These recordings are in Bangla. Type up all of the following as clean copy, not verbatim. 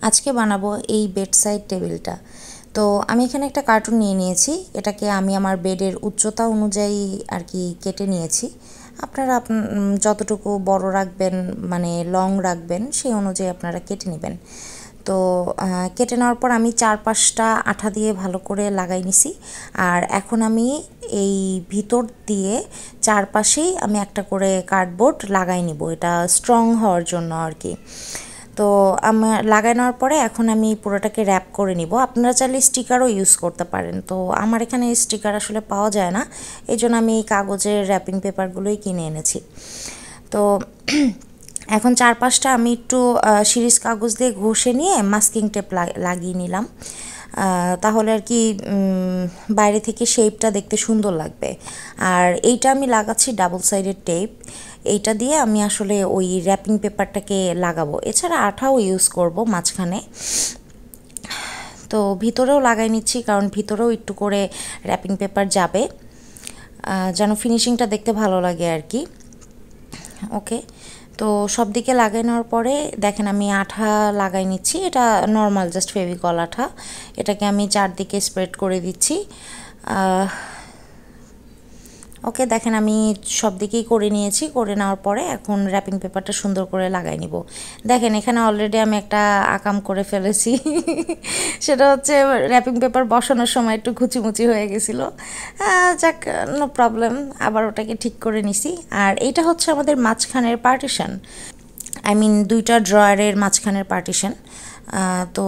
আজকে বানাবো এই বেড সাইড টেবিলটা। তো আমি এখানে একটা কার্টুন নিয়ে নিয়েছি, এটাকে আমি আমার বেডের উচ্চতা অনুযায়ী আর কি কেটে নিয়েছি। আপনারা যতটুকু বড় রাখবেন মানে লং রাখবেন সেই অনুযায়ী আপনারা কেটে নেবেন। তো কেটে নেওয়ার পর আমি 4-5টা আঠা দিয়ে ভালো করে লাগাই নিছি। আর এখন আমি এই ভিতর দিয়ে চারপাশেই আমি একটা করে কার্ডবোর্ড লাগাই নিব, এটা স্ট্রং হওয়ার জন্য আর কি। তো আমার লাগানোর পরে এখন আমি পুরোটাকে র্যাপ করে নিব। আপনারা চাইলে স্টিকারও ইউজ করতে পারেন, তো আমার এখানে স্টিকার আসলে পাওয়া যায় না, এই জন্য আমি এই কাগজের র্যাপিং পেপারগুলোই কিনে এনেছি। তো এখন চারপাশটা আমি একটু সিরিজ কাগজ দিয়ে ঘষে নিয়ে মাস্কিং টেপ লাগিয়ে নিলাম, তাহলে আর কি বাইরে থেকে শেপটা দেখতে সুন্দর লাগবে। আর এইটা আমি লাগাচ্ছি ডাবল সাইডের টেপ, এইটা দিয়ে আমি আসলে ওই র্যাপিং পেপারটাকে লাগাবো, এছাড়া আঠাও ইউজ করব মাঝখানে। তো ভিতরেও লাগাই নিচ্ছি, কারণ ভিতরেও একটু করে র্যাপিং পেপার যাবে, যেন ফিনিশিংটা দেখতে ভালো লাগে আর কি। ওকে, তো সব দিকে লাগাই নেওয়ার পরে দেখেন আমি আঠা লাগাই নিচ্ছি, এটা নর্মাল জাস্ট ফেভিকল আঠা, এটাকে আমি চারদিকে স্প্রেড করে দিচ্ছি। ওকে, দেখেন আমি সব দিকেই করে নিয়েছি, করে নেওয়ার পরে এখন র্যাপিং পেপারটা সুন্দর করে লাগাই নিব। দেখেন এখানে অলরেডি আমি একটা আকাম করে ফেলেছি সেটা হচ্ছে র্যাপিং পেপার বসানোর সময় একটু খুচিমুচি হয়ে গেছিলো, যাক নো প্রবলেম, আবার ওটাকে ঠিক করে নিছি। আর এইটা হচ্ছে আমাদের মাঝখানের পার্টিশন, আই মিন দুইটা ড্রয়ারের মাঝখানের পার্টিশন। তো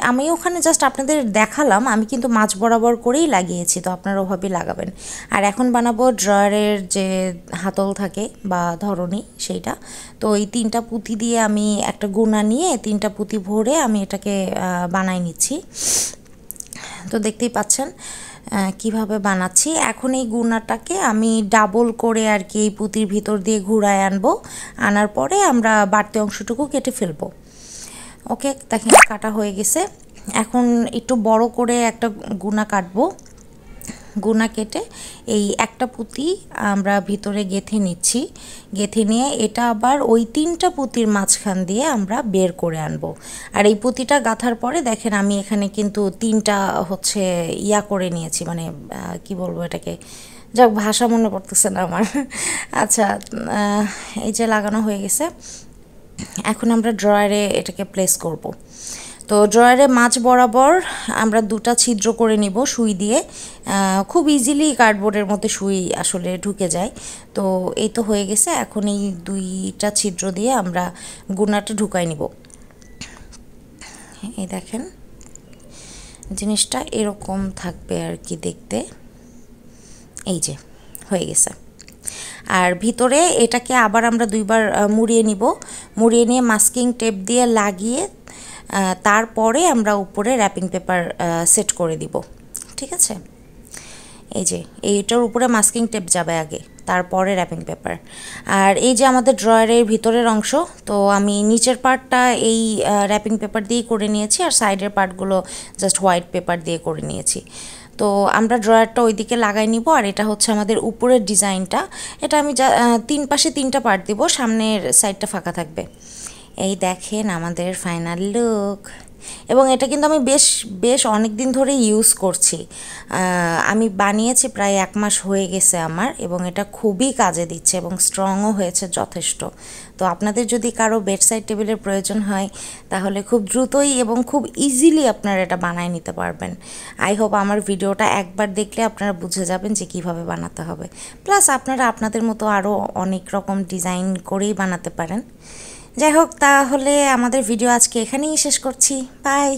আমি ওখানে জাস্ট আপনাদের দেখালাম, আমি কিন্তু মাঝ বরাবর করেই লাগিয়েছি, তো আপনারা ওভাবেই লাগাবেন। আর এখন বানাবো ড্রয়ারের যে হাতল থাকে বা ধরনী সেইটা। তো এই 3টা পুঁতি দিয়ে আমি একটা গুণা নিয়ে 3টা পুঁতি ভরে আমি এটাকে বানাই নিচ্ছি। তো দেখতেই পাচ্ছেন কিভাবে বানাচ্ছি। এখন এই গুণাটাকে আমি ডাবল করে আর কি এই পুঁতির ভিতর দিয়ে ঘুরায় আনবো, আনার পরে আমরা বাড়তি অংশটুকু কেটে ফেলবো। ওকে, দেখেন কাটা হয়ে গেছে। এখন একটু বড় করে একটা গুণা কাটবো, গুণা কেটে এই একটা পুঁতি আমরা ভিতরে গেঁথে নিচ্ছি, গেঁথে নিয়ে এটা আবার ওই 3টা পুঁতির মাঝখান দিয়ে আমরা বের করে আনবো। আর এই পুঁতিটা গাঁথার পরে দেখেন আমি এখানে কিন্তু 3টা হচ্ছে ইয়া করে নিয়েছি, মানে কি বলবো এটাকে, যাক ভাষা মনে পড়তেছে না আমার আচ্ছা, এই যে লাগানো হয়ে গেছে। এখন আমরা ড্রয়ারে এটাকে প্লেস করব। তো ড্রয়ারে মাঝ বরাবর আমরা 2টা ছিদ্র করে নিব সুই দিয়ে, খুব ইজিলি কার্ডবোর্ডের মধ্যে সুই আসলে ঢুকে যায়। তো এই তো হয়ে গেছে, এখন এই 2টা ছিদ্র দিয়ে আমরা গুণাটা ঢুকাই নিব। এই দেখেন জিনিসটা এরকম থাকবে আর কি দেখতে, এই যে হয়ে গেছে। আর ভিতরে এটাকে আবার আমরা 2বার মুড়িয়ে নিব, মুড়িয়ে নিয়ে মাস্কিং টেপ দিয়ে লাগিয়ে তারপরে আমরা উপরে র্যাপিং পেপার সেট করে দিব, ঠিক আছে। এই যে এইটার উপরে মাস্কিং টেপ যাবে আগে, তারপরে র্যাপিং পেপার। আর এই যে আমাদের ড্রয়ারের ভিতরের অংশ, তো আমি নিচের পার্টটা এই র্যাপিং পেপার দিয়েই করে নিয়েছি, আর সাইডের পার্টগুলো জাস্ট হোয়াইট পেপার দিয়ে করে নিয়েছি। তো আমরা ড্রয়ারটা ওইদিকে লাগাই নিব। আর এটা হচ্ছে আমাদের উপরের ডিজাইনটা, এটা আমি 3 পাশে 3টা পার্ট দিব, সামনের সাইডটা ফাঁকা থাকবে। এই দেখেন আমাদের ফাইনাল লুক। এবং এটা কিন্তু আমি বেশ অনেক দিন ধরে ইউজ করছি, আমি বানিয়েছি প্রায় 1 মাস হয়ে গেছে আমার, এবং এটা খুবই কাজে দিচ্ছে এবং স্ট্রংও হয়েছে যথেষ্ট। তো আপনাদের যদি কারো বেডসাইড টেবিলের প্রয়োজন হয় তাহলে খুব দ্রুতই এবং খুব ইজিলি আপনারা এটা বানায় নিতে পারবেন। আই হোপ আমার ভিডিওটা একবার দেখলে আপনারা বুঝে যাবেন যে কিভাবে বানাতে হবে, প্লাস আপনারা আপনাদের মতো আরও অনেক রকম ডিজাইন করেই বানাতে পারেন। যাই হোক, তাহলে আমাদের ভিডিও আজকে এখানেই শেষ করছি। বাই।